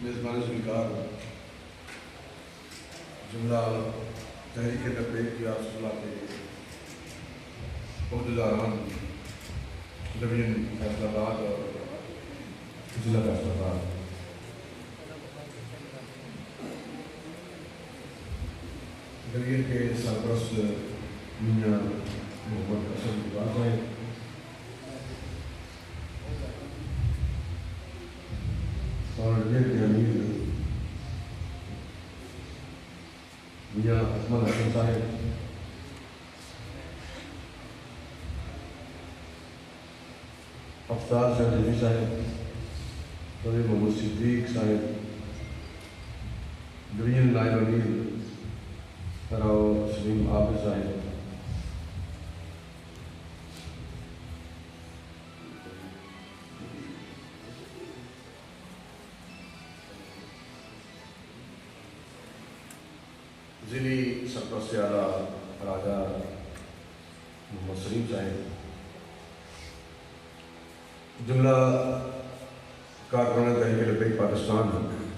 میزبان سرکار جملہ تحریک تبلیغ کی آپ صلاح کے عہدیداران ڈویژن فیصل آباد اور ضلع فیصل آباد، ڈویژن کے سرپرست میاں محمد حسن اقبال صاحب، اور ڈویژن کے امیر میاں احمد حسن صاحب، افطار شاہ صاحب، طبیب محمد صدیق صاحب، ڈویژن نائب امیر راؤ سلیم عابد صاحب، ضلعی سرپرست اعلیٰ راجہ محمد سلیم صاحب، جملہ کارکنان تحریک لبیک پاکستان،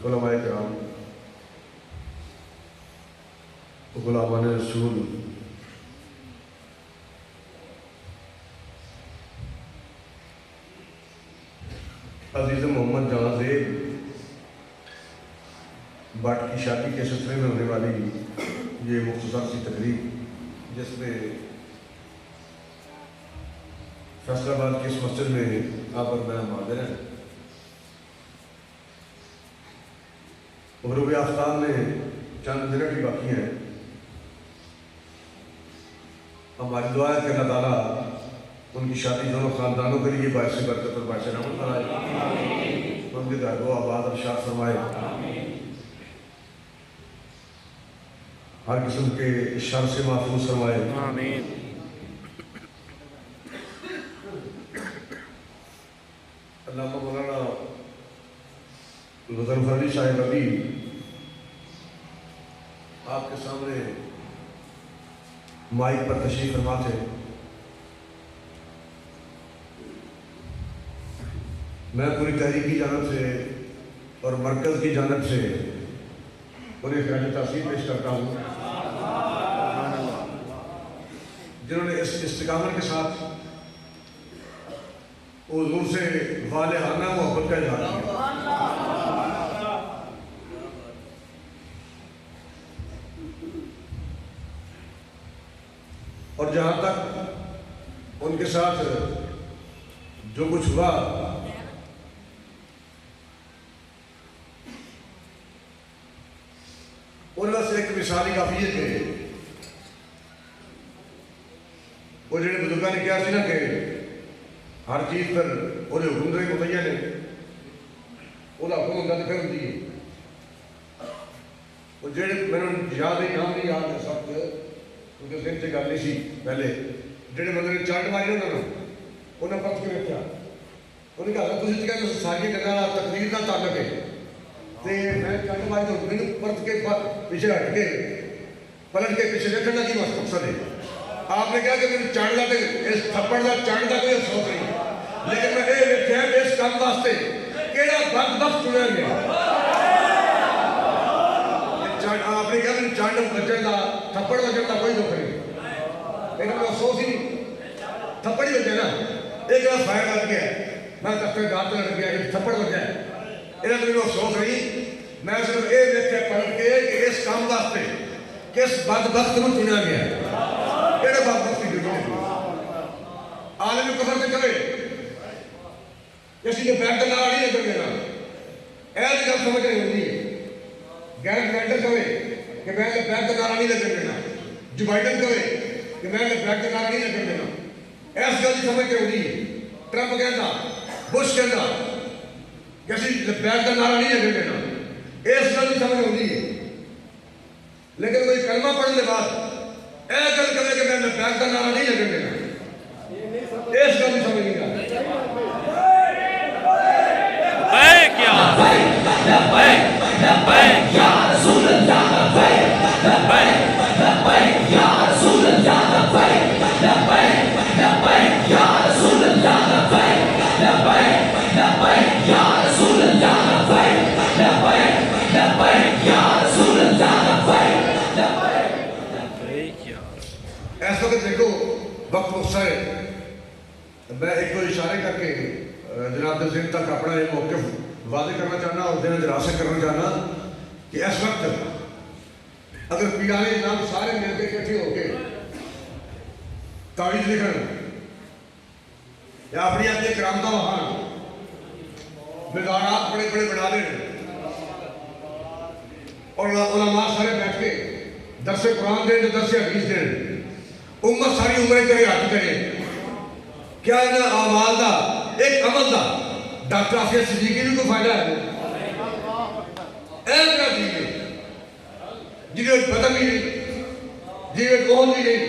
علماء کرام، غلامان رسول، عزیز محمد جہاں زیب بٹ کی شادی کے سلسلے میں ہونے والی یہ مختصر سی تقریب، جس میں فیصل آباد کی اس مسجد میں آپ اور میں حاضر ہیں، غروب آفتاب میں چند منٹ ہی باقی ہیں۔ ہماری دعا ہے کہ اللہ تعالیٰ ان کی شادی دونوں خاندانوں کے لیے باعث برکت اور باعث رحمت بنائے، ان کے گھر کو آباد اور شاد فرمائے، ہر قسم کے شر سے محفوظ فرمائے۔ آمین۔ علامہ مولانا مظفر علی صاحب ابھی آپ کے سامنے مائک پر تشریف فرما تھے۔ میں پوری تحریک کی جانب سے اور مرکز کی جانب سے انہیں خراج تحسین پیش کرتا ہوں، جنہوں نے اس استقامت کے ساتھ حضور سے والہانہ محبت کا اظہار کیا۔ اور جہاں تک ان کے ساتھ جو کچھ ہوا، ان میں سے ایک مثالی کافی ہے کہ وہ جڑے بزرگاں نے کیا سی نا کہ ہر چیز پر انہیں حکم دے متعین ہے، انہیں حکم ہوتا تو پھر ہوتی ہے۔ وہ جڑے میں نے یاد ہے، نام نہیں یاد ہے سب کیونکہ ذہن سے گل نہیں سی پہلے، جڑے بندے نے چانٹ ماری انہیں پرت کے رکھا، انہیں کہا تھی کہ ساری گلوں تقریر کا تعلق ہے، تو میں چانٹ ماری تو میں پرت کے پیچھے ہٹ کے پلٹ کے پیچھے دیکھنا کی مقصد ہے۔ آپ نے کہا کہ میری چانٹ کا اس تھپڑ کا چانٹ کا کوئی افسوس نہیں، لیکن میں یہ دیکھا کہ اس کام واسطے کیڑا بدبخت چنیا گیا۔ آپ نے کہا میری چانٹ بچن کا تھپڑ بچن کا کوئی دکھ نہیں، لیکن میں افسوس ہی نہیں، تھپڑ ہی بچے نا، ایک جگہ فائر لگ گیا، میں تختے دانت لگ گیا، ایک تھپڑ بچا ہے، انہیں تو میرے افسوس نہیں، میں صرف یہ دیکھا پلٹ کے کہ اس کام واسطے کس بدبخت کو چنیا گیا ہے۔ کیڑے بدبخت کی ضرورت ہے؟ عالم کفر سے کرے کسی کے بیٹھ کے ناراضی نہیں کر دینا، ایسی گل سمجھ نہیں ہوتی ہے۔ غیر کمینڈر کہے کہ میں بیٹھ کے ناراضی نہیں کر دینا، جو بائیڈن کہے کہ میں بیٹھ کے ناراضی نہیں کر دینا، ایسی گل سمجھ کے ہوتی ہے۔ ٹرمپ کہتا، بش کہتا کہ اسی بیٹھ کا نعرہ نہیں کر دینا، اس گل سمجھ ہوتی ہے۔ لیکن کوئی کلمہ پڑھنے کے بعد اے گل کرے کہ میں بیٹھ کا نعرہ نہیں کر دینا، اس گل سمجھ نہیں آتا۔ لبیک یا لبیک لبیک یا رسول اللہ، لبیک لبیک لبیک یا رسول اللہ، لبیک لبیک لبیک یا رسول اللہ، لبیک لبیک لبیک یا رسول اللہ، لبیک لبیک میں ایک دو اشارے کر کے جناب ذہن تک اپنا ایک موقف واضح کرنا چاہنا اور ذہن دراصل کرنا چاہنا کہ اس وقت اگر پیارے نام سارے مل کے اکٹھے ہو کے تاریخ لکھن یا اپنی اپنی کرامتہ وہاں مزارات بڑے بڑے بنا دیں اور علماء سارے بیٹھ کے درس قرآن دیں درس حدیث دیں امت ساری عمریں کرے حج کرے کیا انہاں اعمال دا ایک عمل دا ڈاکٹر آفیہ صدیقی بھی کو فائدہ ہے ایک نہ دیئے جنہیں بدن بھی نہیں جنہیں قوم بھی نہیں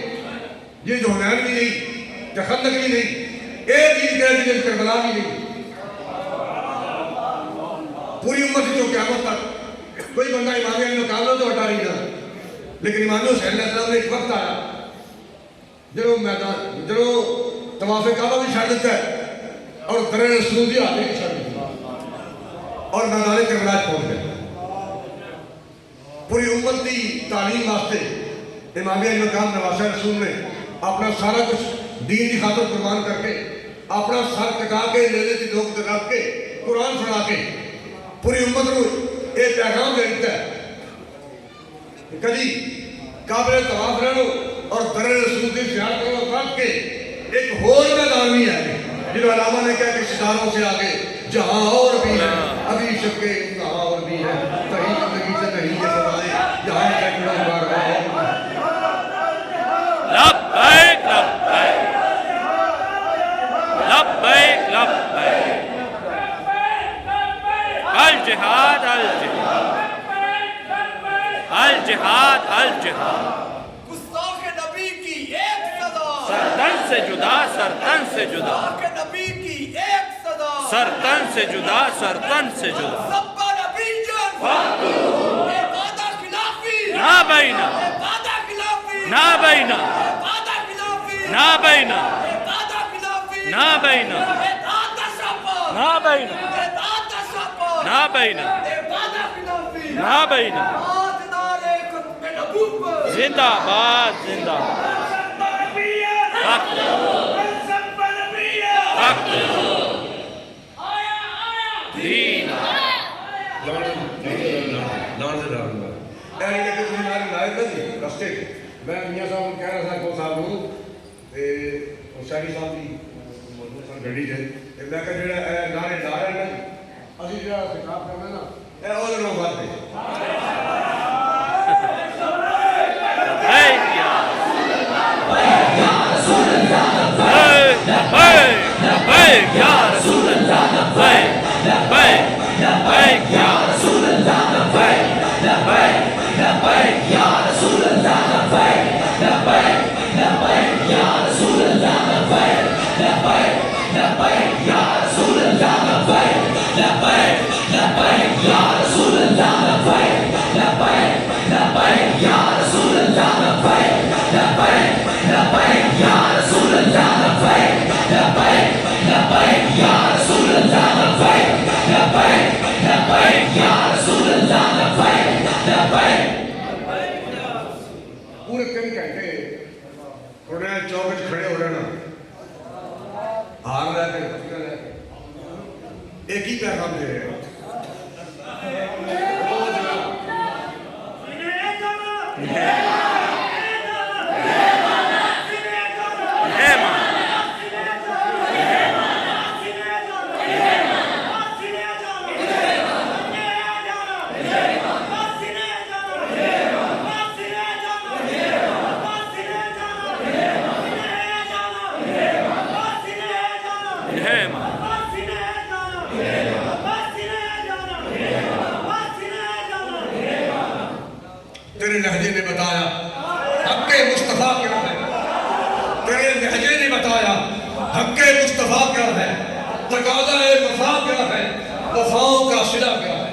جنہیں جہنین بھی نہیں جخندق بھی نہیں ایک چیز کہہ جنہیں کربلا بھی نہیں پوری امت جو قیامت تک کوئی بندہ امام علی مقابلہ تو ہٹا رہی نہ لیکن امام حسین علیہ السلام نے ایک وقت آیا جنہوں میدان جنہوں طواف کعبہ بھی چھڑ دیتا ہے اور درر رسول بھی آتے ہی چھڑ دیتا اور میدان کربلا پہنچ گئے پوری امت کی تعلیم واسطے امام علی مقام نواسہ رسول نے اپنا سارا کچھ دین کی خاطر قربان کر کے اپنا سر ٹکا کے نیزے کی نوک رکھ کے قرآن سنا کے پوری امت کو ایک پیغام دے دیتا ہے کبھی قابل طواف رہو اور درر رسول کی زیارت کرو رکھ کے ایک اور میدان بھی ہے جنہوں علامہ نے کہا کہ ستاروں سے آگے جہاں اور بھی ہے ابھی شب کے کہاں اور بھی ہے تحیق زندگی سے نہیں یہ سوائے یہاں ایک کڑا بار رہا ہے لبیک لبیک لبیک لبیک الجہاد الجہاد الجہاد الجہاد گستاخ نبی کی ایک صدا سرتن سے جدا سرتن سے جدا گستاخ نبی کی ایک صدا سرتن سے جدا سرتن سے جدا سبا نبی جن عبادہ خلافی نا بینا عبادہ خلافی نا بینا عبادہ خلافی نا بینا عبادہ خلافی نا بینا عبادہ شپا نا بینا عبادہ شپا نا بینا عبادہ خلافی نا بینا آج نارے ختم نبوت زندہ باد زندہ حق حق دین نان سے ڈال دوں ایلی نے کسی ہماری لائف تھا جی رستے میں میاں صاحب کو کہہ رہا تھا کو صاحب ہوں شاہی صاحب کی گھڑی جائے میں کہا جڑا نارے ڈال ہے نا اسی جڑا خطاب کرنا نا اے اور لوگ بات ہے لبیک یا رسول اللہ لبیک لبیک لبیک یا رسول اللہ لبیک لبیک لبیک یا رسول اللہ لبیک لبیک لبیک یا رسول اللہ لبیک لبیک لبیک یا رسول اللہ لبیک لبیک لبیک یا رسول اللہ لبیک لبیک لبیک یا رسول اللہ لبیک لبیک لبیک یا رسول اللہ لبیک لبیک لبیک یا رسول اللہ لبیک لبیک لبیک یا رسول اللہ لبیک لبیک پورے 3 گھنٹے روڈیاں چوک وچ کھڑے ہو رہنا ہار لے کے پتیاں لے کے ایک ہی پیغام دے رہے ہیں تیرے لہجے نے بتایا حق مصطفیٰ کیا ہے تیرے لہجے نے بتایا حق مصطفیٰ کیا ہے تقاضا وفا کیا ہے وفاؤں کا صلہ کیا ہے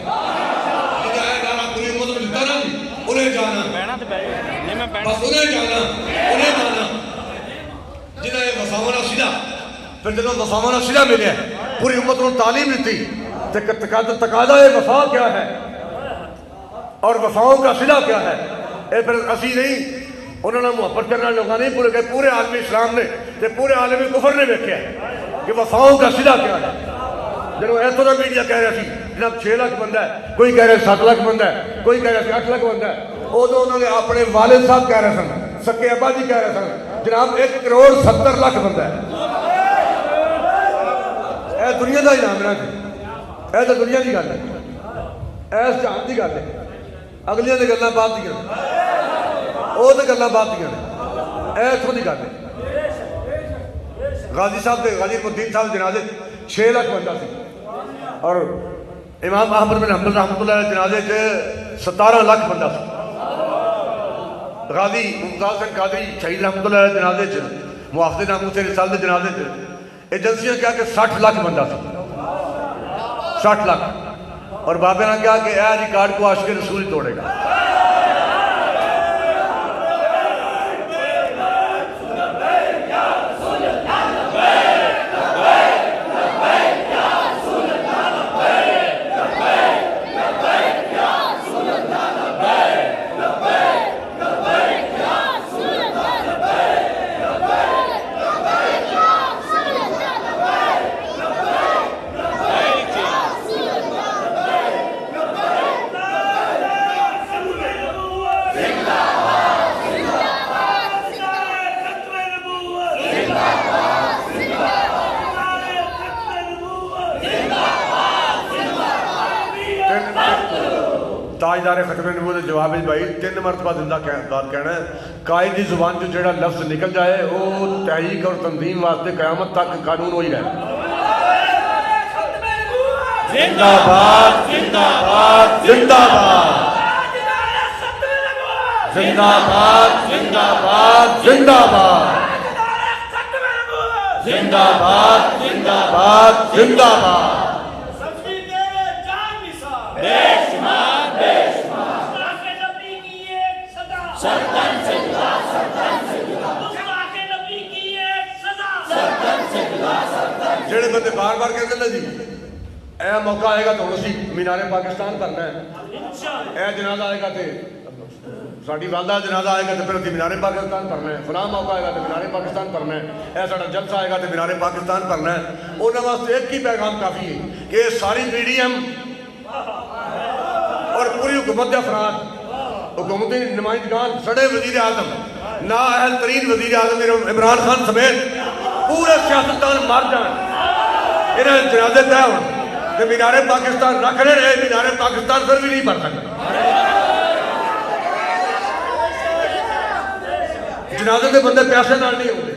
پوری امت میں جتا نا انہیں جانا بس انہیں جانا جنہیں وفاؤں کا صلہ پھر جنہوں وفاؤں کا صلہ ملے پوری امت نے تعلیم دیتی تقاضا وفا کیا ہے اور وفاؤں کا صلہ کیا ہے اے پھر اسی نہیں انہوں نے محبت کرنا لوگاں نہیں پورے عالم اسلام نے پورے عالم کفر نے دیکھا ہے کہ وفاؤں کا صلہ کیا ہے. جنہوں ایسا نہ میڈیا کہہ رہا سی جناب 6 لاکھ بندہ ہے, کوئی کہہ رہا 7 لاکھ بندہ ہے, کوئی کہہ رہا 8 لاکھ بندہ ہے. ادو انہوں نے اپنے والد صاحب کہہ رہے سن, سکے ابا جی کہہ رہے سن جناب 1 کروڑ 70 لاکھ بندہ ہے. اے دنیا دا ہی نام ہے, اے تو دنیا کی گل ہے, ایس جہان کی گل ہے. اگلیاں تے گلاں بعد دیاں, وہ تو گلاں بعد دیاں, اے اتھوں دی گل ہے. غازی صاحب دے غازی الدین صاحب جنازے 6 لاکھ بندہ سی, اور امام احمد بن حنبل رحمۃ اللہ علیہ جنازے 17 لاکھ بندہ سی. غازی ممتاز حسین قادری شہید رحمۃ اللہ علیہ جنازے محافظ ناموس رسالہ دے جنازے ایجنسیاں کہا کہ 60 لاکھ بندہ سی, 60 لاکھ. اور بابے نے کہا کہ اے ریکارڈ کو عاشق رسول توڑے گا. تاجدار ختم نبوت جواب بھائی 3 مرتبہ زندہ دار کہنا ہے. قائد کی زبان جو جڑا لفظ نکل جائے وہ تحقیق اور تنظیم واسطے قیامت تک قانون ہوئی رہے. زندہ باد زندہ باد زندہ باد زندہ باد زندہ باد زندہ باد زندہ باد زندہ باد زندہ باد. جڑے بندے بار بار کہتے ہیں جی اے موقع آئے گا تو اسی مینار پاکستان کرنا ہے, اے جنازہ آئے گا تو ساڈی والدہ جنازہ آئے گا تو پھر مینار پاکستان کرنا ہے, فلاں موقع آئے گا تو مینار پاکستان کرنا ہے, اے ساڈا جلسہ آئے گا تو مینار پاکستان کرنا ہے. انہوں واسطے ایک ہی پیغام کافی ہے کہ ساری میڈیم اور پوری حکومت کے افراد, حکومتی نمائندگان, سڑے وزیر اعظم, نااہل ترین وزیر اعظم عمران خان سمیت پورے سیاستدان مر جان, انہیں جنازے طے ہو کہ مینار پاکستان رکھ رہے, مینار پاکستان پھر بھی نہیں بن سکتا. جنازے کے بندے پیسے نال نہیں ہوتے,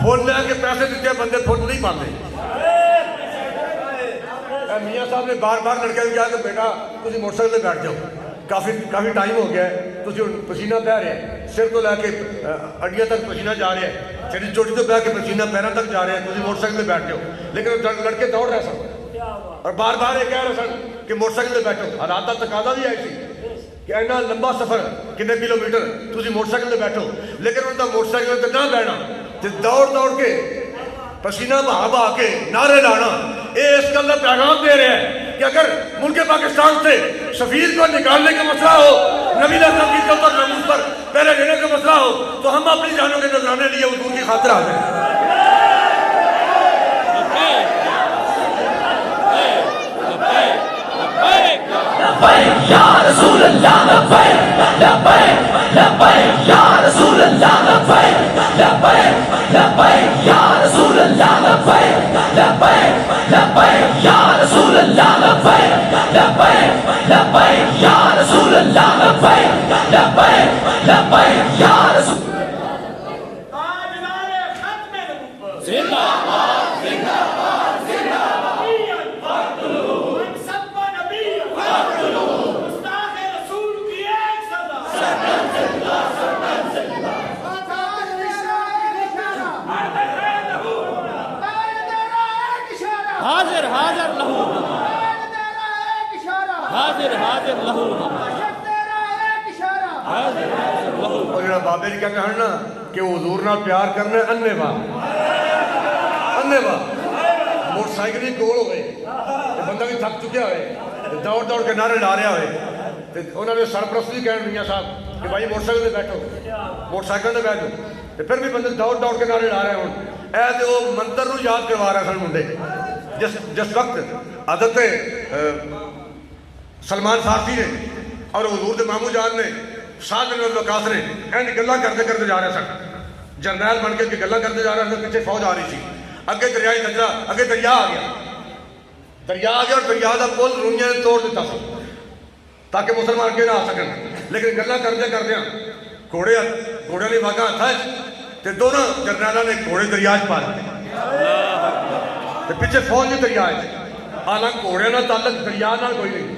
فون لے کے پیسے دیتے بندے فون نہیں پاتے. میاں صاحب نے بار بار لڑکے نے کہا کہ بیٹا تسی موٹر سائیکل پہ بیٹھ جاؤ, کافی ٹائم ہو گیا ہے, تسی پسینہ بہ رہے ہیں, سر تو لے کے اڈیاں تک پسینہ جا رہے ہیں, سری چوٹی تو بہ کے پسینہ پیروں تک جا رہے ہیں, تسی موٹر سائیکل پہ بیٹھ جاؤ. لیکن لڑکے دوڑ رہے سن اور بار بار یہ کہہ رہے سن کہ موٹر سائیکل پہ بیٹھو. حالات کا تقاضا بھی آئی تھی کہ اینا لمبا سفر کنے کلومیٹر تسی موٹر سائیکل پہ بیٹھو, لیکن انہوں نے موٹر سائیکل پہ نہ بیٹھنا, دوڑ کے پسینہ بہا کے نعرے لانا. یہ اس گل کا پیغام دے رہے ہیں کہ اگر ملک پاکستان سے سفیر کو نکالنے کا مسئلہ ہو, نبی اکرم کی عزت اور ناموس پر پہلے لینے کا مسئلہ ہو, تو ہم اپنی جانوں کے نذرانے لیے حضور کی خاطر حاضر ہیں. لبیک یا رسول اللہ لبیک لبیک لبیک یا رسول اللہ لبیک لبیک لبیک یا رسول اللہ لبیک لبیک لبیک یا رسول اللہ لبیک لبیک لبیک یا رسول اللہ لبیک لبیک لبیک یا رسول زندہ باد زندہ باد زندہ باد. حاضر حاضر لہو حاضر حاضر لہو حاضر حاضر لہو. اور جڑا بابے جی کیا کہنا نا کہ حضور نال پیار کرنا ہے انے وا موٹر سائیکل ہی کول ہوئے, بندہ بھی تھک چکیا ہوئے, دوڑ کے نعرے لا رہا ہوئے, انہوں نے سرپرست بھی کہنا میاں صاحب کہ بھائی موٹر سائیکل پہ بیٹھو, موٹر سائیکل پہ بیٹھو. ਤੇ ਫਿਰ ਵੀ ਬੰਦੇ ਦੌੜ ਕੇ ਨਾਰੇ ਲਾ ਰਹੇ ਹੁਣ। ਇਹ ਤੇ ਉਹ ਮੰਤਰ ਨੂੰ ਯਾਦ ਕਰਵਾ ਰਹੇ ਸਨ ਮੁੰਡੇ। ਜਿਸ ਵਕਤ حضرت سلمان فارسی نے اور حضور دے مامو جان نے سعد بن وقاص نے اینڈ گلاں کرتے جا رہے سن، جرنیل بن کے گلاں کرتے جا رہے سن، پیچھے فوج آ رہی تھی، اگے دریائے نجرا، اگے دریا آ گیا اور دریا کا پل روئیاں نے توڑ دیتا سی تاکہ مسلمان اگے نہ آ سکن۔ لیکن گلاں کردے گھوڑے نے واگاں ہاتھ تے دونوں جرنیلاں نے گھوڑے دریا پا دیتے تے پیچھے فوج بھی دریا ہے۔ حالانکہ گھوڑے نہ تعلق دریا نال کوئی نہیں،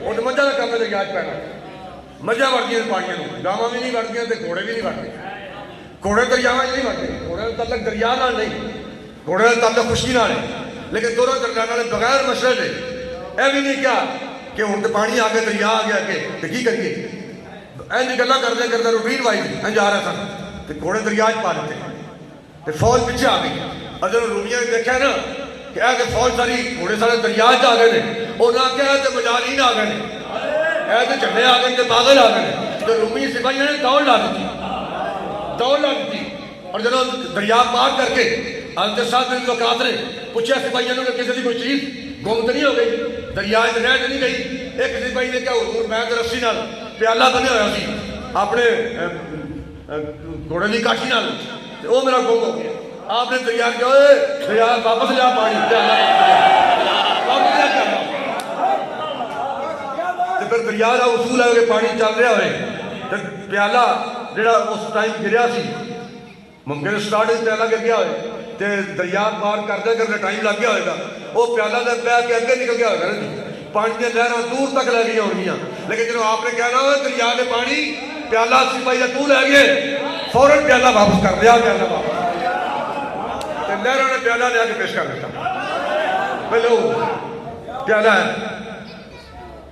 وہ تو مجھا کا کام ہے دریا پینا، مجھا وڑدیاں پانیاں نوں، گاواں بھی نہیں وڑدیاں تے گھوڑے بھی نہیں وڑدے، گھوڑے دریاواں نہیں وڑدے، گھوڑے کا تعلق دریا نال نہیں، گھوڑے کا تعلق خشکی نال ہے۔ لیکن دونوں جرنیلاں نے بغیر مشورے دے اے بھی نہیں کیا کہ ہن تے پانی آ گیا، دریا آ گیا اگے تے کی کریے، اینج گلاں کردے روٹین وائز اینج آ رہا سن تے گھوڑے دریا پا دیتے تے فوج پیچھے آ گئی۔ اور جب رومیاں نے دیکھا نا کہ کہ فوج ساری گھوڑے سارے دریا آ گئے ہیں، انہوں نے کہا کہ مجاہدین آ گئے ہیں، ایسے جھنڈے آ گئے، پاگل آ گئے ہیں۔ تو رومی سپاہیوں نے دوڑ لا دیتی اور جب دریا پار کر کے حضرت سعد بن وقاص نے پوچھا سپاہیوں نے کہ کسی کی کوئی چیز گم تو نہیں ہو گئی، دریا رہ تو نہیں گئی؟ ایک سپاہی نے کہا حضور میں تو رسی نال پیالہ بنے ہوا سی اپنے گھوڑے کی کاٹھی نال، وہ میرا گم ہو گیا۔ آپ نے دریا کیا دریا واپس لیا پانی پھر دریا کا اصول ہے کہ پانی چل رہا ہوئے تو پیالہ جڑا اس ٹائم گریا سی ممکن سٹارٹ پیالہ گر گیا ہوئے تو دریا پار کرتے ٹائم لگ گیا ہوئے گا، وہ پیالہ دے بہ کے اگے نکل گیا ہوئے گا جی، پانی کی لہراں دور تک لے گئی ہونگیاں۔ لیکن جب آپ نے کہنا ہو دریا کے پانی پیالہ سپاہی کا تو لے گئے، فوراً پیالہ واپس کر دیا، پیالہ واپس لہروں نے پیالہ لے کے پیش کر دیتا، پہلو پیالہ ہے۔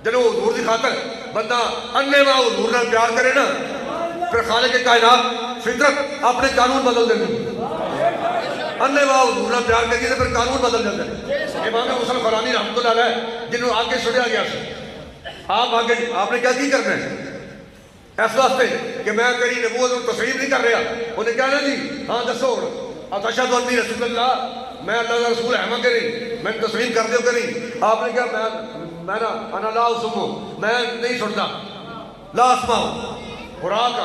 جب حضور کی خاطر بندہ انے واہ حضور نے پیار کرے نا، پھر خالق کائنات فطرت اپنے قانون بدل دیں گی۔ انے واہ حضور نے پیار کریے تو پھر قانون بدل جاتے ہیں۔ امام حسن خرانی رحمۃ اللہ علیہ جنہوں آگے چھوڑیا گیا سی، آپ نے کیا کرنا ہے اس واسطے کہ میں تیری نبوت تسلیم نہیں کر رہا، انہیں کہنا جی ہاں دسو اشہد انی رسول اللہ، میں اللہ کا رسول ہے کہ نہیں، میں تسلیم کر دیو کہ نہیں؟ آپ نے کہا میں نا انا لا اسمو، میں نہیں سنتا، لا اسماؤ خوراک،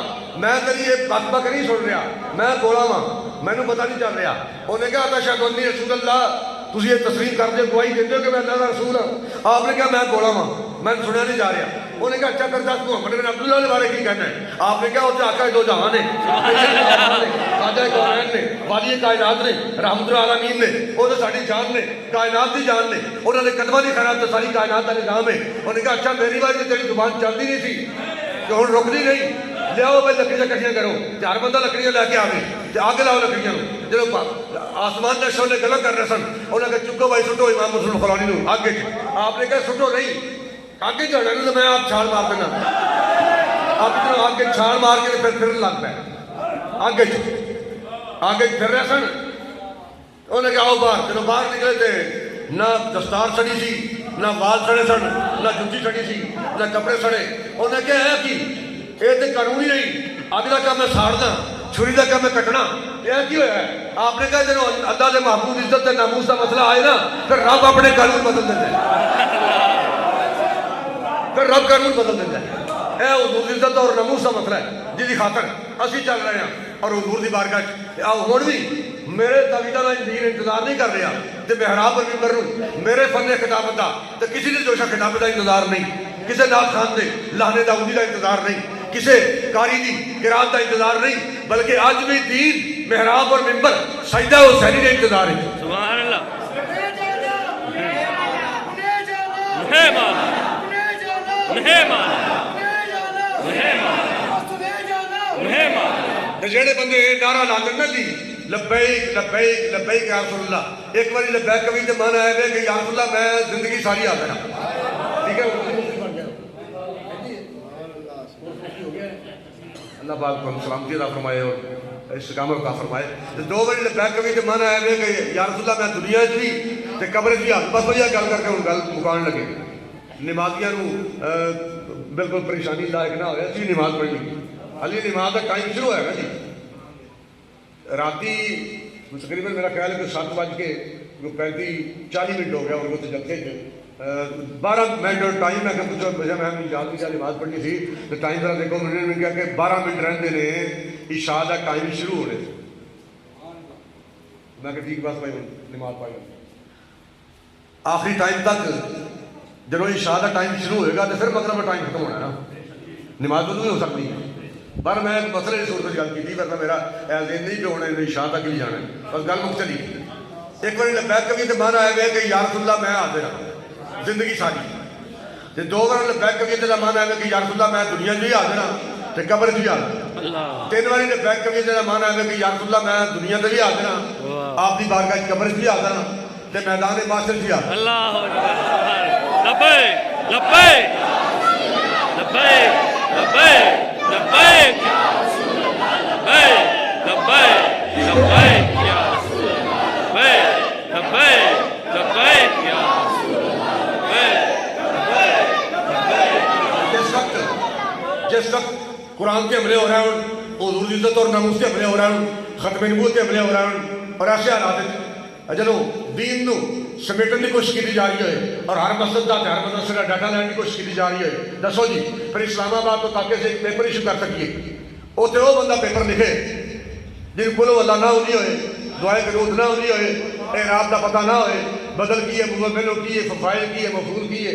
میں تیری یہ بک نہیں سن رہا، میں بولا ماں مینوں پتہ نہیں چل رہا۔ انہیں کہا اشہد انی رسول اللہ، تسی یہ تسلیم کر دے گواہی دیتے ہو کہ میں اللہ کا رسول ہوں؟ آپ نے کہا میں بولا ماں میں سنیا نہیں جا رہا۔ انہیں کہا اچھا کرتا محمد بن عبداللہ کے بارے کی کہنا ہے؟ آپ نے کہا وہ آقا دو جہاں نے، خواجہ کونین نے، والی کائنات نے، رحمت العالمین نے، وہ تو ساری جان نے، کائنات کی جان نے، انہوں نے قدمہ کی خیرات تو ساری کائنات کا نظام ہے۔ انہوں نے کہا اچھا میری بات تیری زبان چلتی نہیں تھی کہ ہوں رکتی نہیں، لیاؤ بھائی لکڑیاں کٹھیاں کرو، ہر بندہ لکڑیاں لے کے آئے تے آگے لاؤ لکڑیاں۔ جب آسمان کے شعلے گلا کر رہے سن، انہوں نے کہا چکو بھائی سٹو امام حسن خرانی نو آگے۔ آپ نے کہا سٹو نہیں، آگے جانا تو میں آپ چھال مار دینا، آپ اتنا آگے چھال مار کے پھر لگ پہ آگے پھر رہے سن۔ انہوں نے کہا آؤ باہر، جب باہر نکلے تھے نہ دستار سڑی سی، نہ وال سڑے سن، نہ جتی سڑی سی، نہ کپڑے سڑے۔ انہوں نے کہا ہے کہ یہ تو قانونی نہیں، اگ کا کام ہے ساڑنا، چھری کا کام ہے کٹنا، یہ کی ہوا ہے؟ آپ نے کہا جب اللہ کے محبوب عزت کے ناموس کا مسئلہ آئے نا پھر رب اپنے قانون بدل دیتے ہیں، پھر رب قانون بدل دیتا ہے۔ اے حضور کی عزت اور ناموس کا مسئلہ ہے جس کی خاطر اسی چل رہے ہیں اور حضور کی بارگاہ ہوں بھی میرے تعویذہ کا دین انتظار نہیں کر رہا تے محراب پر ممبر میرے فن خطابت کا تے کسی نے جوشہ خطابت کا انتظار نہیں، کسی نعت خان دے لانے داؤدی کا انتظار نہیں، کسی قاری دی قرات کا انتظار نہیں، بلکہ آج بھی دین محراب اور ممبر سجدہ حسینی کا انتظار ہے۔ سبحان اللہ۔ جڑے بندے نعرہ لا دیں نا جی لبیک لبیک لبیک یا رسول اللہ، ایک باری لبیک کبھی تو من آئے گا کہ یا رسول اللہ میں زندگی ساری آ گیا، ٹھیک ہے؟ اللہ پاک کو سلامتی عطا فرمائے اور استقامت عطا فرمائے۔ دو باری لبیک کبھی تو من آئے گا کہ یا رسول اللہ میں دنیا بھی تے قبر بھی ہاتھ بس وجہ گل کر کے ہوں گل مکان لگے، نمازیاں بالکل پریشانی لائق نہ ہوئے، اسی نماز پڑھنی، علی نماز کا ٹائم شروع ہے نا جی، راتی تقریباً میرا خیال ہے کہ 7:35 ہو گیا ان کو تو جلتے تھے 12 منٹ ٹائم ہے کہ مجھے میں یاد کی نماز پڑھنی تھی تو ٹائم ذرا دیکھو انہوں نے کہا کہ 12 منٹ رہتے رہے عشاء کا ٹائم شروع ہونے سے میں کہ ٹھیک بس بھائی نماز پڑھ آخری ٹائم تک جب عشاء کا ٹائم شروع ہوئے گا تو پھر مغرب کا ٹائم ختم ہونا ہے نا نماز تو نہیں ہو سکتی پر میں مسئلے کی صورت گل کی تھی ورنہ میرا دن نہیں کہ ہونا عشاء تک ہی جانا ہے بس گل مک چلی ایک بار لبیک کبھی تو من آیا گیا کہ یا رسول اللہ میں حاضر ہوں زندگی ساری تے 2 بار لبیک کبھی تو من آیا کہ یا رسول اللہ میں دنیا جو ہی حاضر ہوں تے قبر جو ہی حاضر 3 بار لبیک کبھی تو من آیا کہ یا رسول اللہ میں دنیا جو ہی حاضر ہوں آپ کی بارگاہ قبر جو ہی حاضر ہوں تے میدان محشر جو ہی حاضر اللہ لبیک لبیک لبیک لبیک لبیک لبیک لبیک یا رسول لبیک لبیک لبیک یا رسول جس وقت قرآن کے حملے ہو رہے ہیں حضور کی عزت اور ناموس کے حملے ہو رہے ہیں ختم نبوت کے حملے ہو رہے ہیں اور ایسے حالات جدوں دین نو سمیٹن کی کوشش کی جا رہی ہے اور ہر مسجد کا ہر مدرسے کا ڈاٹا لینے کی کوشش کی جا رہی ہے دسو جی پھر اسلام آباد تو تاکہ سے ایک پیپر ایشو کر سکیے اتنے وہ بندہ پیپر لکھے جن کو اللہ نہ ہونی ہوئے دعائے قنوت نہ ہونی ہوئے اعراب کا پتہ نہ ہوئے بدل کی ہے مبدل کی ہے فائل کی ہے مفعول کی ہے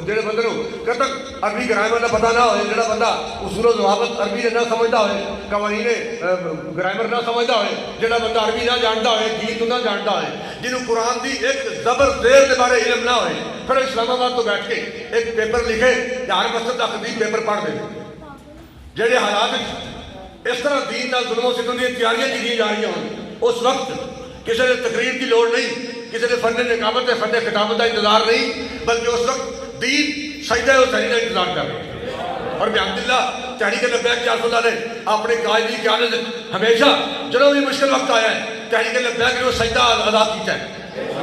جڑے بندے نو کب تک عربی گرامر کا پتہ نہ ہوئے جڑا بندہ اصول و ضوابط عربی نہ سمجھتا ہوئے قوانین گرامر نہ سمجھتا ہوئے جڑا بندہ عربی نہ جانتا ہوئے دین تو نہ جانتا ہوئے جنہوں قرآن دی ایک زبر زیر کے بارے علم نہ ہوئے پھر اسلام آباد تو بیٹھ کے ایک پیپر لکھے کہ ہر مسجد کا خطیب پیپر پڑھ دے جڑے حالات اس طرح دین نال ظلم و ستم دی تیاریاں کی جا رہی ہیں اس وقت کسی نے تقریر کی لوڑ نہیں کسی نے فن نقابت فن خطابت کا انتظار نہیں بلکہ اس وقت دین سجدہ حسینی کا انتظار کر رہے ہیں اور بحمداللہ تحریک لبیک یا رسول اللہ نے اپنے قائدین کی قیادت ہمیشہ جب بھی مشکل وقت آیا ہے تحریک لبیک نے وہ سجدہ ادا کیا ہے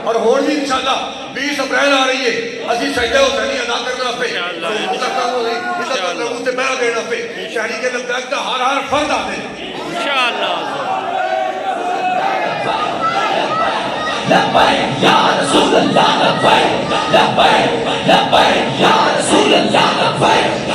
اور ہون بھی انشاءاللہ 20 اپریل آ رہی ہے اسی سجدہ حسینی ادا کرنا پہ عزت پہرا دینا پہ تحریک لبیک کا ہر فرد آ دے انشاءاللہ لبیک یا رسول اللہ لبیک لبیک لبیک یا رسول اللہ لبیک